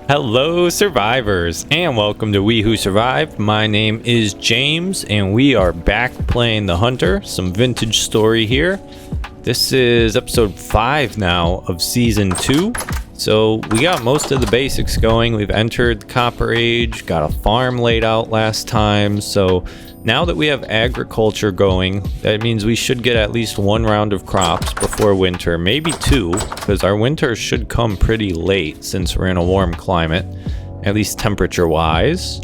Hello survivors, and welcome to We Who Survived. My name is James, and we are back playing the Hunter, some vintage story here. This is episode 5 now of season 2. So we got most of the basics going. We've entered the Copper Age, got a farm laid out last time. So now that we have agriculture going, that means we should get at least one round of crops before winter, maybe two, because our winter should come pretty late since we're in a warm climate, at least temperature-wise.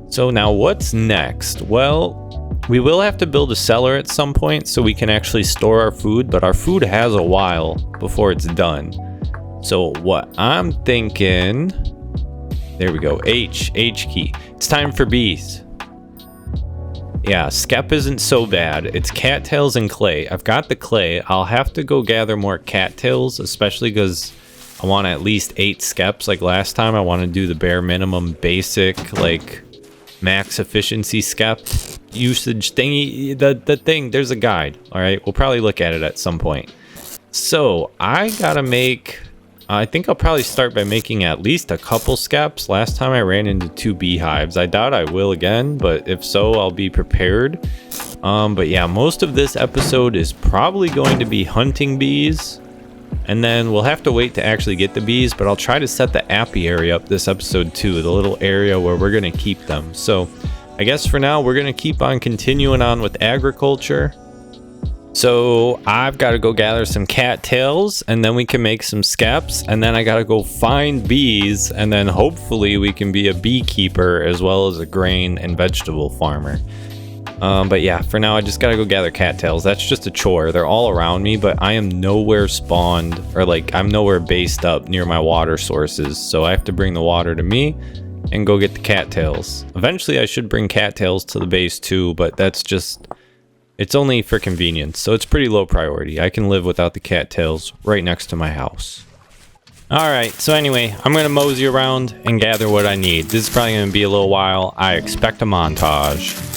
So now what's next? Well, we will have to build a cellar at some point so we can actually store our food, but our food has a while before it's done. So what I'm thinking, there we go, H key. It's time for bees. Yeah, Skep isn't so bad. It's cattails and clay. I've got the clay. I'll have to go gather more cattails, especially because I want at least 8 Skeps. Like last time, I want to do the bare minimum basic, like max efficiency Skep usage thingy. The thing, there's a guide. All right, we'll probably look at it at some point. So I gotta make, I think I'll probably start by making at least a couple Skeps. Last time I ran into 2 beehives. I doubt I will again, but if so, I'll be prepared. But yeah, most of this episode is probably going to be hunting bees. And then we'll have to wait to actually get the bees, but I'll try to set the apiary up this episode too, the little area where we're going to keep them. So I guess for now, we're going to keep on continuing on with agriculture. So I've got to go gather some cattails, and then we can make some Skeps, and then I got to go find bees, and then hopefully we can be a beekeeper as well as a grain and vegetable farmer. But yeah, for now I just got to go gather cattails. That's just a chore. They're all around me, but I am nowhere spawned, or like I'm nowhere based up near my water sources, so I have to bring the water to me and go get the cattails. Eventually I should bring cattails to the base too, but that's just... it's only for convenience, so it's pretty low priority. I can live without the cattails right next to my house. Alright, so anyway, I'm going to mosey around and gather what I need. This is probably going to be a little while. I expect a montage.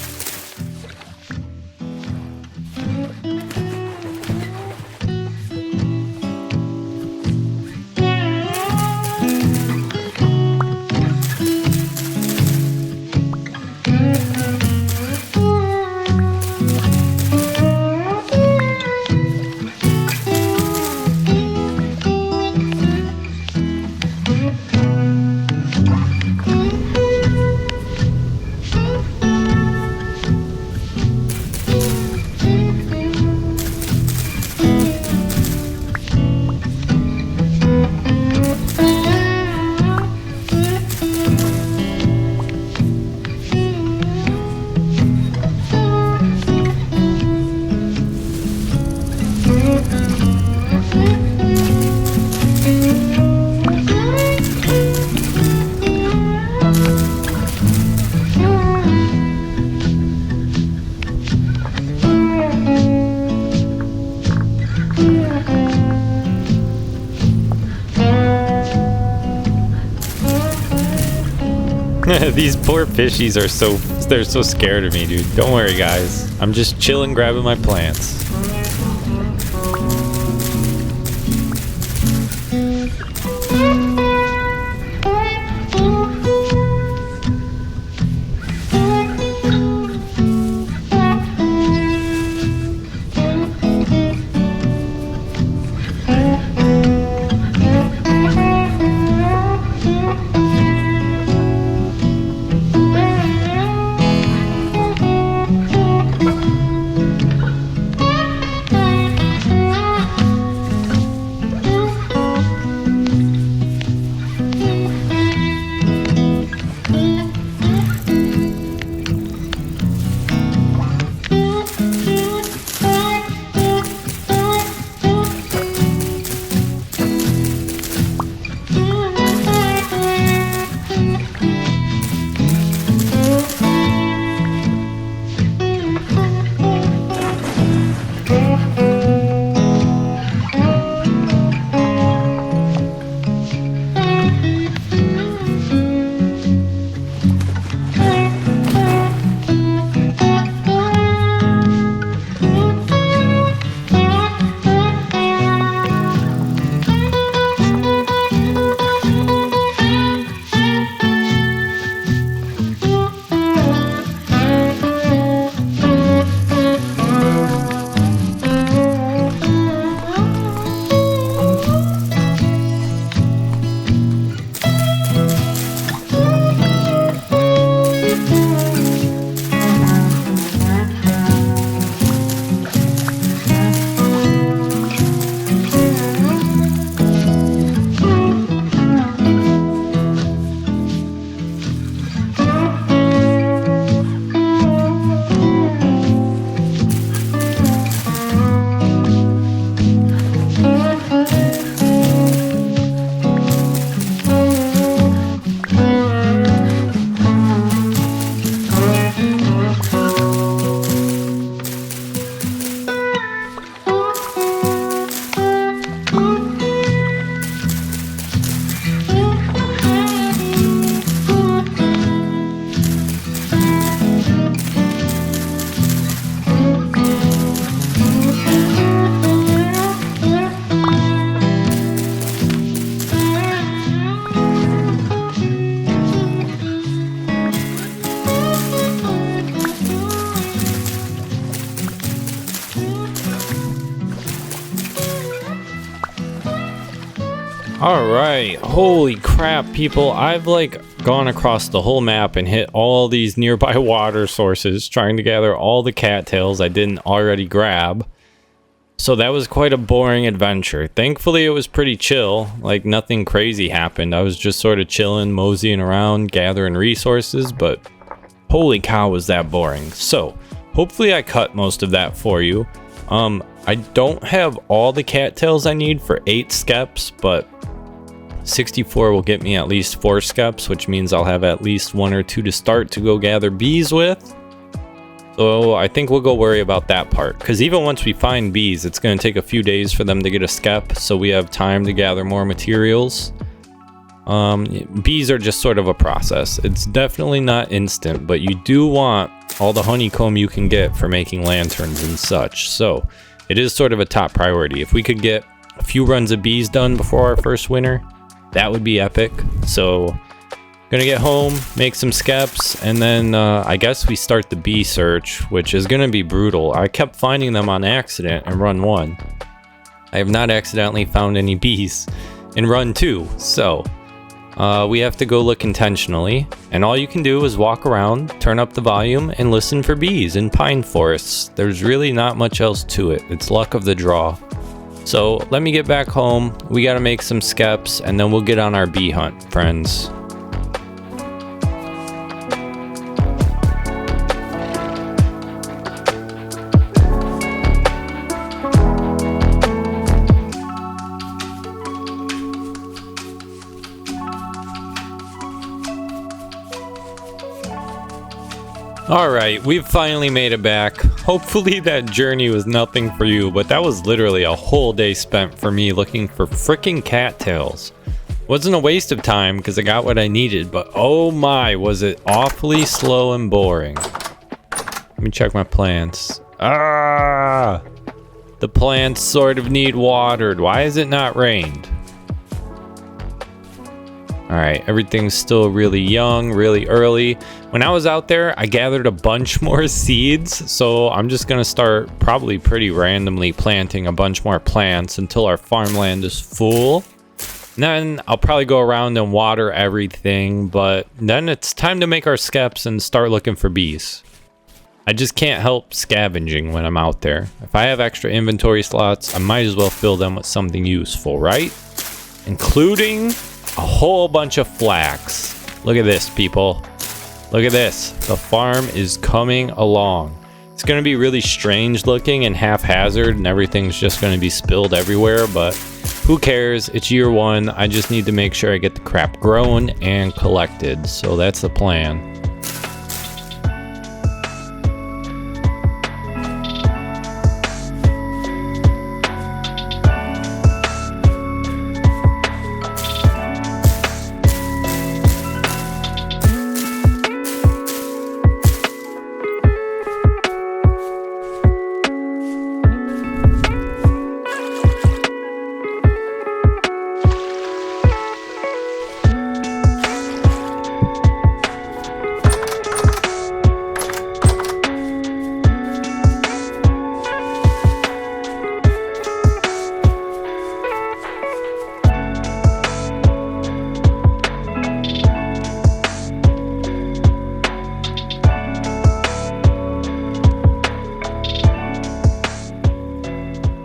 These poor fishies are they're so scared of me, dude. Don't worry, guys. I'm just chilling, grabbing my plants. All right, holy crap, people. I've like gone across the whole map and hit all these nearby water sources trying to gather all the cattails I didn't already grab. So that was quite a boring adventure. Thankfully, it was pretty chill, like nothing crazy happened. I was just sort of chilling, moseying around, gathering resources, but holy cow was that boring. So hopefully I cut most of that for you. I don't have all the cattails I need for 8 skeps, but 64 will get me at least 4 skeps, which means I'll have at least 1 or 2 to start to go gather bees with. So I think we'll go worry about that part, because even once we find bees, it's going to take a few days for them to get a skep, so we have time to gather more materials. Bees are just sort of a process. It's definitely not instant, but you do want all the honeycomb you can get for making lanterns and such. So it is sort of a top priority. If we could get a few runs of bees done before our first winter, that would be epic. So gonna get home, make some skeps, and then I guess we start the bee search, which is gonna be brutal. I kept finding them on accident in run 1. I have not accidentally found any bees in run 2, so we have to go look intentionally, and all you can do is walk around, turn up the volume, and listen for bees in pine forests. There's really not much else to it. It's luck of the draw. So let me get back home. We gotta make some skeps, and then we'll get on our bee hunt, friends. Alright, we've finally made it back. Hopefully that journey was nothing for you, but that was literally a whole day spent for me looking for freaking cattails. Wasn't a waste of time because I got what I needed, but oh my, was it awfully slow and boring. Let me check my plants. Ah! The plants sort of need watered. Why has it not rained? Alright, everything's still really young, really early. When I was out there, I gathered a bunch more seeds, so I'm just going to start probably pretty randomly planting a bunch more plants until our farmland is full. And then I'll probably go around and water everything, but then it's time to make our skeps and start looking for bees. I just can't help scavenging when I'm out there. If I have extra inventory slots, I might as well fill them with something useful, right? Including a whole bunch of flax. Look at this, people. Look at this. The farm is coming along. It's going to be really strange looking and haphazard, and everything's just going to be spilled everywhere, but who cares? It's year 1. I just need to make sure I get the crap grown and collected. So that's the plan.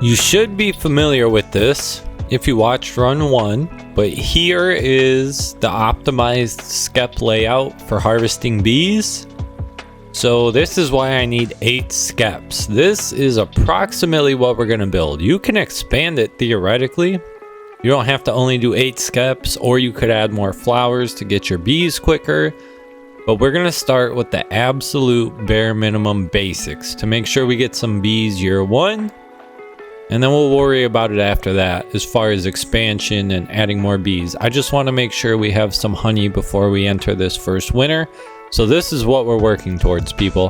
You should be familiar with this if you watched run 1, but here is the optimized skep layout for harvesting bees. So this is why I need 8 skeps. This is approximately what we're going to build. You can expand it theoretically. You don't have to only do 8 skeps, or you could add more flowers to get your bees quicker. But we're going to start with the absolute bare minimum basics to make sure we get some bees year 1. And then we'll worry about it after that as far as expansion and adding more bees. I just want to make sure we have some honey before we enter this first winter. So this is what we're working towards, people.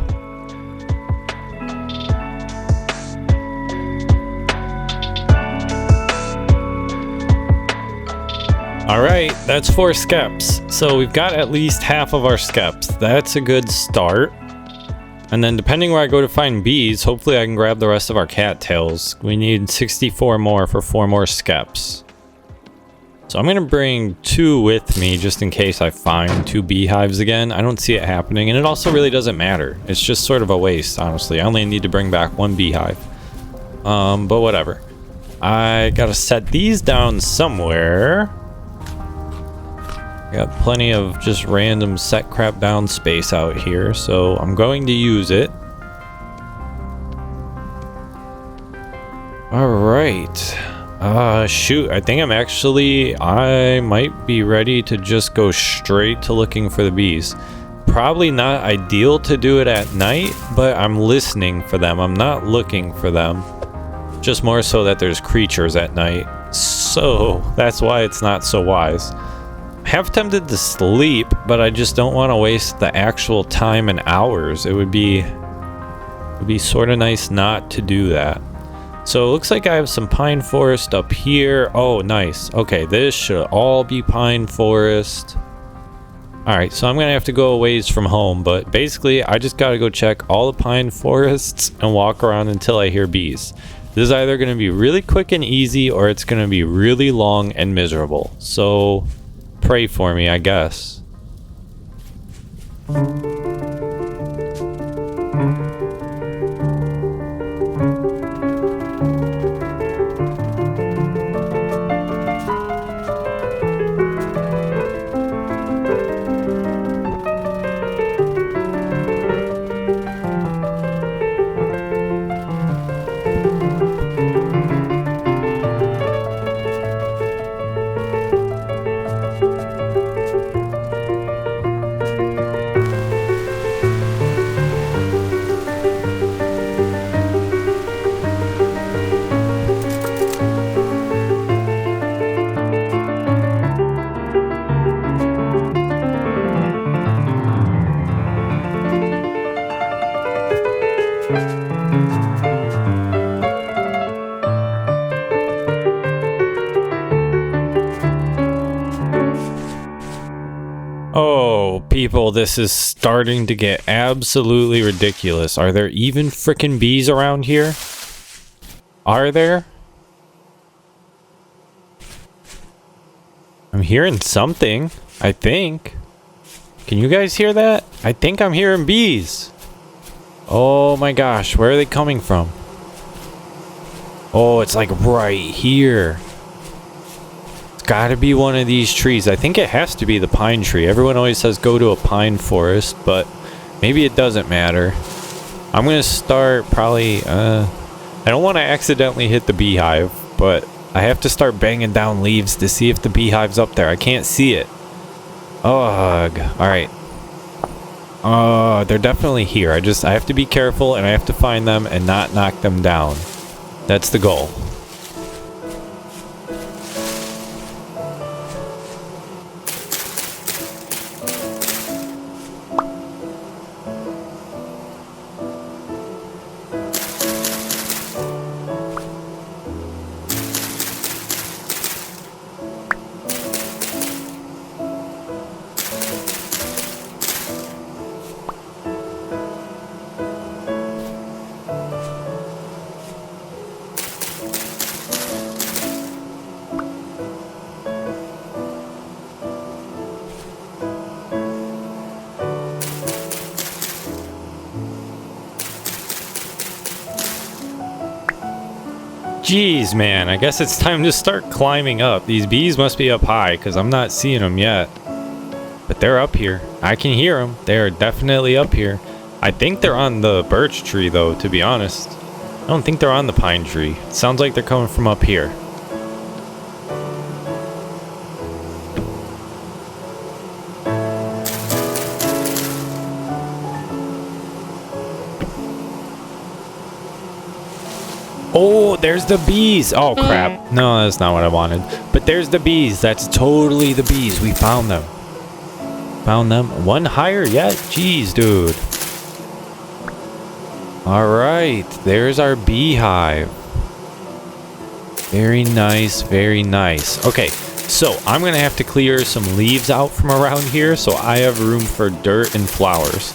Alright, that's 4 skeps. So we've got at least half of our skeps. That's a good start. And then depending where I go to find bees, hopefully I can grab the rest of our cattails. We need 64 more for 4 more skeps. So I'm gonna bring 2 with me just in case I find 2 beehives again. I don't see it happening, and it also really doesn't matter. It's just sort of a waste, honestly. I only need to bring back 1 beehive. But whatever. I gotta set these down somewhere. Got plenty of just random set crap down space out here, so I'm going to use it. All right. Shoot, I think I might be ready to just go straight to looking for the bees. Probably not ideal to do it at night, but I'm listening for them. I'm not looking for them. Just more so that there's creatures at night. So that's why it's not so wise. I'm half tempted to sleep, but I just don't want to waste the actual time and hours. It would be sort of nice not to do that. So it looks like I have some pine forest up here. Oh, nice. Okay, this should all be pine forest. Alright, so I'm going to have to go a ways from home, but basically I just got to go check all the pine forests and walk around until I hear bees. This is either going to be really quick and easy, or it's going to be really long and miserable. So pray for me, I guess. Oh, people, this is starting to get absolutely ridiculous. Are there even frickin' bees around here? Are there? I'm hearing something, I think. Can you guys hear that? I think I'm hearing bees. Oh my gosh, where are they coming from? Oh, it's like right here. It's gotta be one of these trees. I think it has to be the pine tree. Everyone always says go to a pine forest, but maybe it doesn't matter. I'm gonna start probably, I don't want to accidentally hit the beehive, but I have to start banging down leaves to see if the beehive's up there. I can't see it. Ugh. Alright. They're definitely here. I have to be careful, and I have to find them and not knock them down. That's the goal. Jeez, man, I guess it's time to start climbing up. These bees must be up high because I'm not seeing them yet. But they're up here. I can hear them. They are definitely up here. I think they're on the birch tree, though, to be honest. I don't think they're on the pine tree. It sounds like they're coming from up here. Oh, there's the bees. Oh, crap. No, that's not what I wanted. But there's the bees. That's totally the bees. We found them. Found them. One higher yet? Jeez, dude. All right. There's our beehive. Very nice. Very nice. Okay. So I'm going to have to clear some leaves out from around here so I have room for dirt and flowers.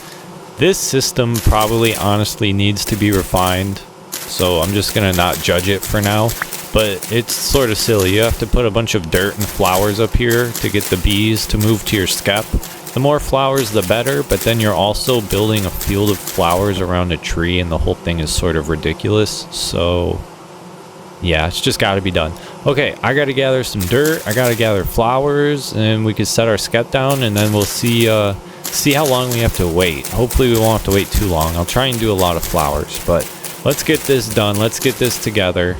This system probably honestly needs to be refined. So I'm just going to not judge it for now. but it's sort of silly. You have to put a bunch of dirt and flowers up here to get the bees to move to your skep. The more flowers, the better, but then you're also building a field of flowers around a tree, and the whole thing is sort of ridiculous. So yeah, it's just got to be done. Okay, I got to gather some dirt. I got to gather flowers, and we can set our skep down, and then we'll see how long we have to wait. Hopefully we won't have to wait too long. I'll try and do a lot of flowers, but let's get this done. Let's get this together,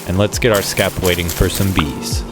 and let's get our skep waiting for some bees.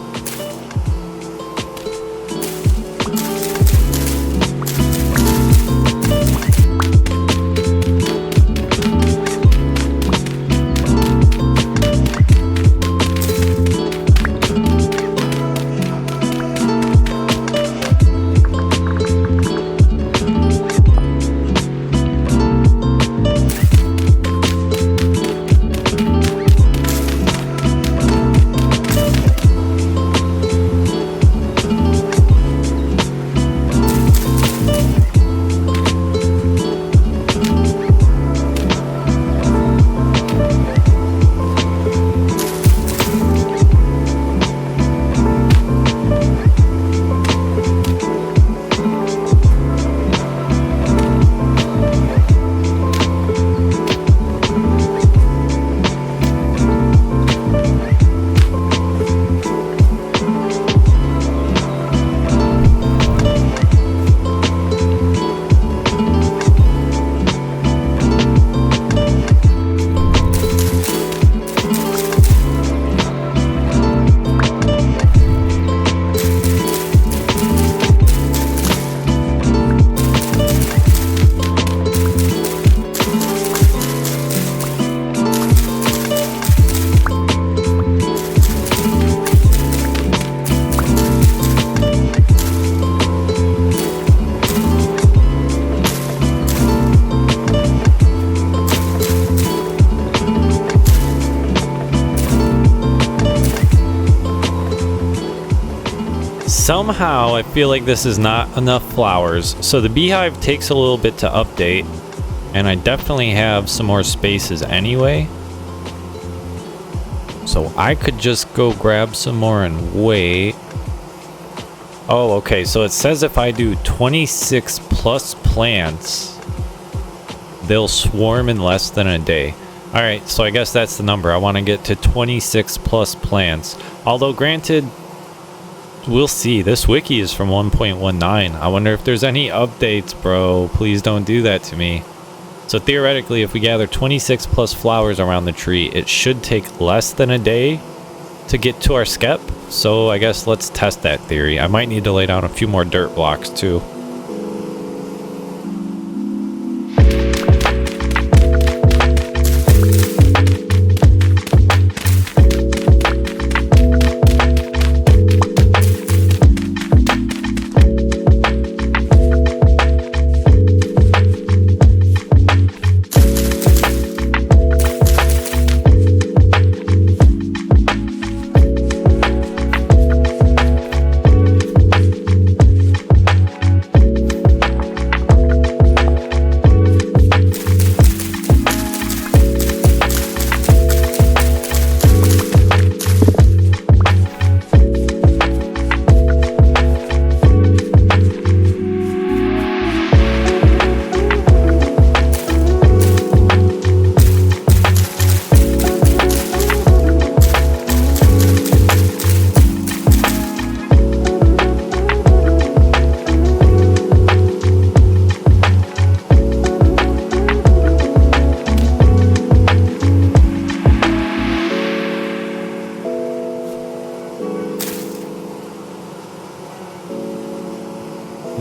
Somehow I feel like this is not enough flowers, so the beehive takes a little bit to update, and I definitely have some more spaces anyway, so I could just go grab some more and wait. Oh, okay, so it says if I do 26 plus plants, they'll swarm in less than a day. Alright, so I guess that's the number. I want to get to 26 plus plants, although granted, we'll see. This wiki is from 1.19. I wonder if there's any updates, bro. Please don't do that to me. So theoretically, if we gather 26 plus flowers around the tree, it should take less than a day to get to our skep. So I guess let's test that theory. I might need to lay down a few more dirt blocks too.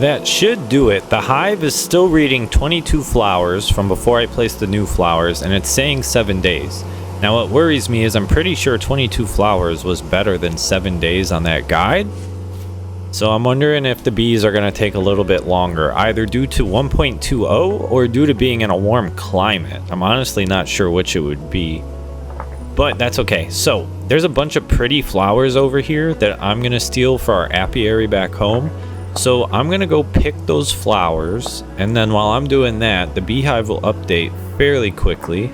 That should do it. The hive is still reading 22 flowers from before I placed the new flowers, and it's saying 7 days. Now what worries me is I'm pretty sure 22 flowers was better than 7 days on that guide. So I'm wondering if the bees are going to take a little bit longer, either due to 1.20 or due to being in a warm climate. I'm honestly not sure which it would be, but that's okay. So there's a bunch of pretty flowers over here that I'm going to steal for our apiary back home. So I'm going to go pick those flowers, and then while I'm doing that, the beehive will update fairly quickly,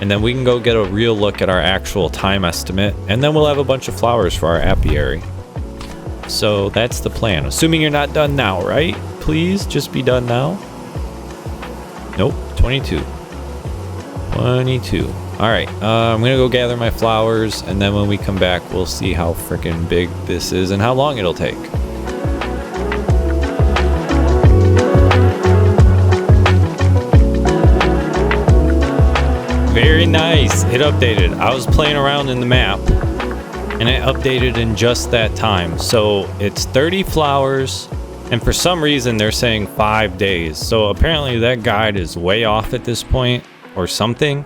and then we can go get a real look at our actual time estimate, and then we'll have a bunch of flowers for our apiary. So that's the plan. Assuming you're not done now, right? Please just be done now. Nope, 22. 22. Alright, I'm gonna go gather my flowers, and then when we come back, we'll see how freaking big this is and how long it'll take. Very nice. It updated. I was playing around in the map, and it updated in just that time. So it's 30 flowers, and for some reason they're saying 5 days. So apparently that guide is way off at this point, or something.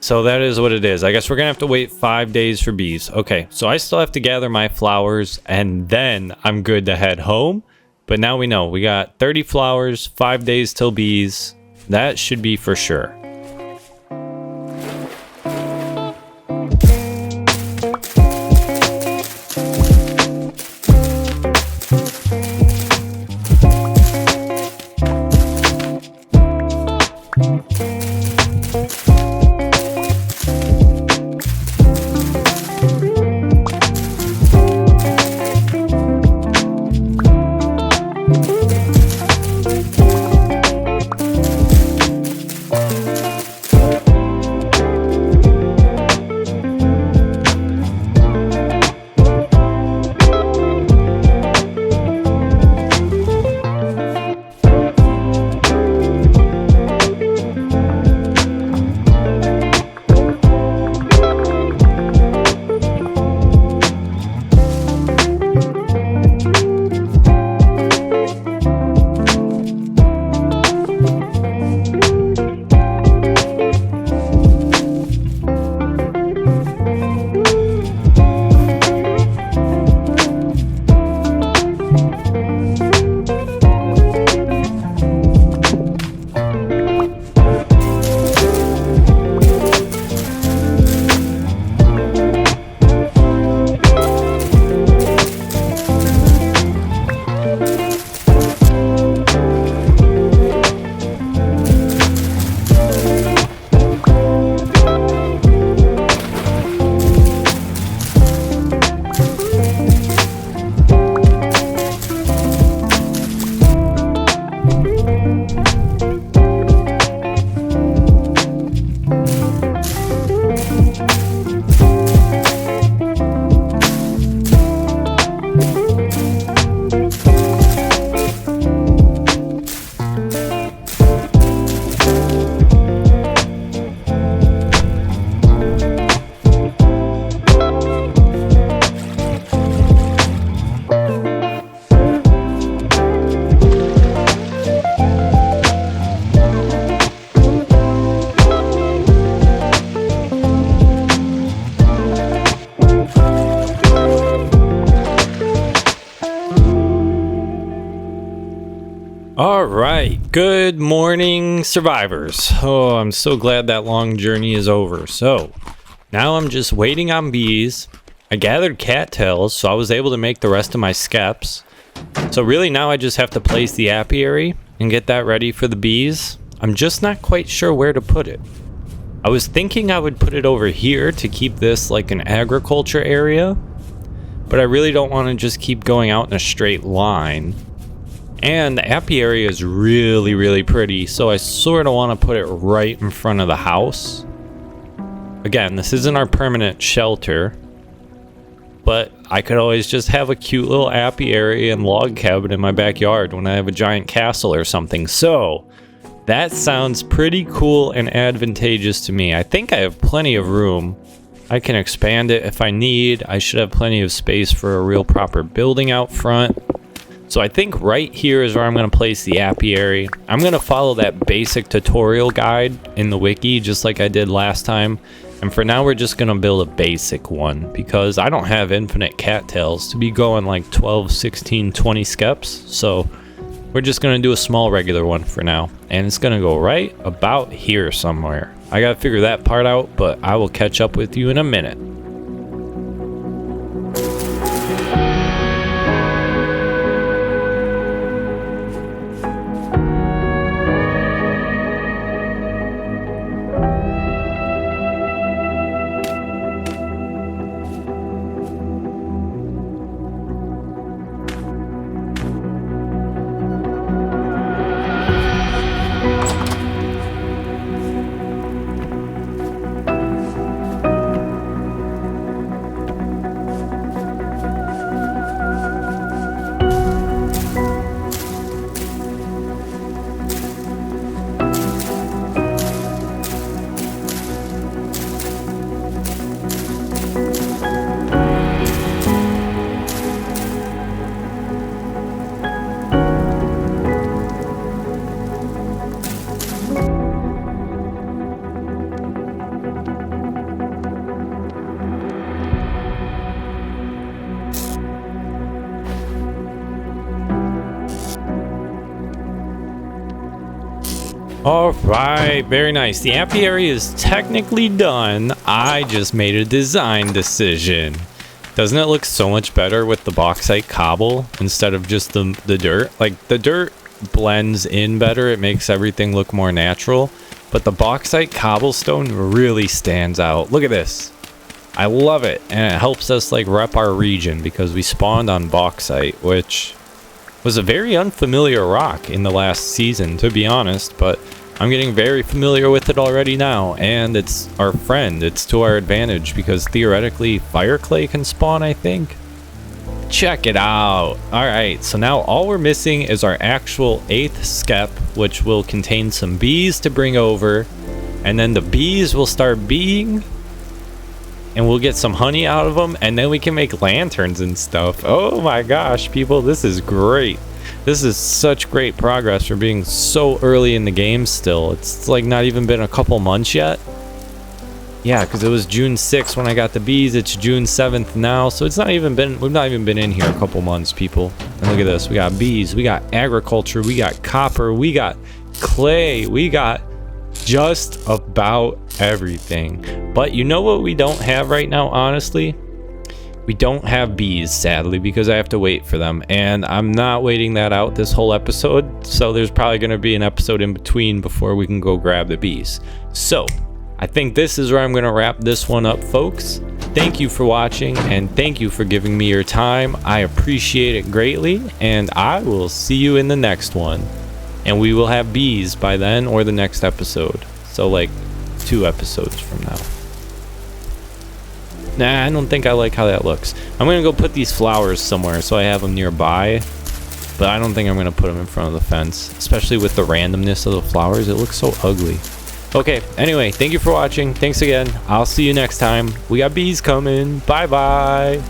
So that is what it is. I guess we're gonna have to wait 5 days for bees. Okay, so I still have to gather my flowers, and then I'm good to head home. But now we know we got 30 flowers, 5 days till bees. That should be for sure. All right, good morning, survivors. Oh, I'm so glad that long journey is over. So now I'm just waiting on bees. I gathered cattails, so I was able to make the rest of my skeps. So really now I just have to place the apiary and get that ready for the bees. I'm just not quite sure where to put it. I was thinking I would put it over here to keep this like an agriculture area, but I really don't want to just keep going out in a straight line. And the apiary is really, really pretty, so I sort of want to put it right in front of the house. Again, this isn't our permanent shelter, but I could always just have a cute little apiary and log cabin in my backyard when I have a giant castle or something. So that sounds pretty cool and advantageous to me. I think I have plenty of room. I can expand it if I need. I should have plenty of space for a real proper building out front. So I think right here is where I'm going to place the apiary. I'm going to follow that basic tutorial guide in the wiki just like I did last time. And for now we're just going to build a basic one because I don't have infinite cattails to be going like 12, 16, 20 skeps. So we're just going to do a small regular one for now. And it's going to go right about here somewhere. I got to figure that part out, but I will catch up with you in a minute. All right, very nice. The apiary is technically done. I just made a design decision. Doesn't it look so much better with the bauxite cobble instead of just the dirt? Like, the dirt blends in better. It makes everything look more natural. But the bauxite cobblestone really stands out. Look at this. I love it. And it helps us, like, rep our region because we spawned on bauxite, which was a very unfamiliar rock in the last season, to be honest. But I'm getting very familiar with it already now, and it's our friend. It's to our advantage because theoretically fire clay can spawn, I think. Check it out. All right, so now all we're missing is our actual 8th skep, which will contain some bees to bring over, and then the bees will start being, and we'll get some honey out of them, and then we can make lanterns and stuff. Oh my gosh, people, this is great. This is such great progress for being so early in the game still. It's like not even been a couple months yet. Yeah, because it was June 6th when I got the bees. It's June 7th now, so it's not even been, we've not even been in here a couple months, people. And look at this. We got bees, we got agriculture, we got copper, we got clay, we got just about everything. But you know what we don't have right now, honestly? We don't have bees, sadly, because I have to wait for them, and I'm not waiting that out this whole episode, so there's probably going to be an episode in between before we can go grab the bees. So I think this is where I'm going to wrap this one up, folks. Thank you for watching, and thank you for giving me your time. I appreciate it greatly, and I will see you in the next one. And we will have bees by then, or the next episode. So like 2 episodes from now. Nah, I don't think I like how that looks. I'm going to go put these flowers somewhere so I have them nearby. But I don't think I'm going to put them in front of the fence. Especially with the randomness of the flowers. It looks so ugly. Okay, anyway, thank you for watching. Thanks again. I'll see you next time. We got bees coming. Bye-bye.